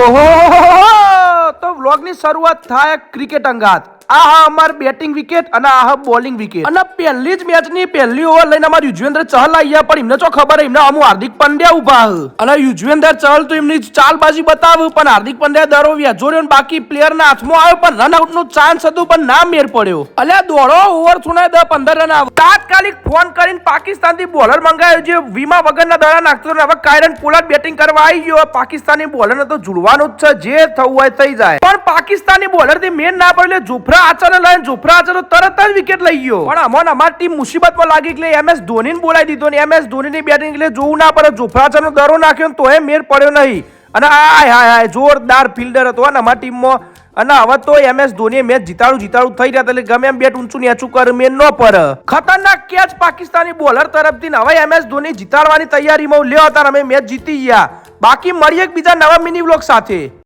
ઓહો, તો વ્લોગની શરૂઆત થાય ક્રિકેટ અંગાત. આ હા અમાર બેટિંગ વિકેટ અને આ હા બોલિંગ વિકેટ. અને પહેલી જ મેચની પહેલી ઓવર લઈને અમાર યુજવેન્દ્ર ચહલ આવ્યા, પણ એમને તો ખબર એમને અમુ હાર્દિક પંડ્યા ઉભા અને યુજવેન્દ્ર ચહલ તો એમની ચાલબાજી બતાવ્યું, પણ હાર્દિક પંડ્યા દરો વ્યાજોર્યો ને બાકી પ્લેયરના હાથમાં આવ્યો, પણ રન આઉટ નો ચાન્સ હતું પણ ના મેર પડ્યો. અલ્યા દોડો ઓવર સુનાય 10-15 રન આવે. તાત્કાલિક ફોન કરીને પાકિસ્તાનથી બોલર મંગાવ્યો જે વીમા વગરના દડા નાખતો ને હવે કાયરન પોલાર્ડ બેટિંગ કરવા આવી ગયો. પાકિસ્તાની બોલરને તો ઝૂલવાનું જ છે, જે થવું હોય થઈ જાય, પણ પાકિસ્તાની બોલર થી મેન ના પડે. જોફ્રા આર્ચરને લઈને જોફ્રા આર્ચર તરત જ વિકેટ લઈ ગયો, પણ અમોન અમારી ટીમ મુસીબતમાં લાગી એટલે MS ધોનીને બોલાવી દીધો ને MS ધોનીની બેટિંગ એટલે જોવું ના પડે. જોફ્રા આર્ચરનો દરો નાખ્યો ને તોય મેર પડ્યો નહીં, અને હાય જોરદાર ફિલ્ડર હતો ને અમારી ટીમમાં. અને હવે તો MS ધોનીએ મેચ જીતાડું થઈ રહ્યા એટલે ગમે એમ બેટ ઊંચું નીચું કરે મેન ન પડે. ખતરનાક કેચ પાકિસ્તાની બોલર તરફથી. હવે MS ધોની જીતાડવાની તૈયારીમાં લ્યો હતા, અમે મેચ જીતી ગયા. બાકી મળીએ એક બીજા નવા મિની વ્લોગ સાથે.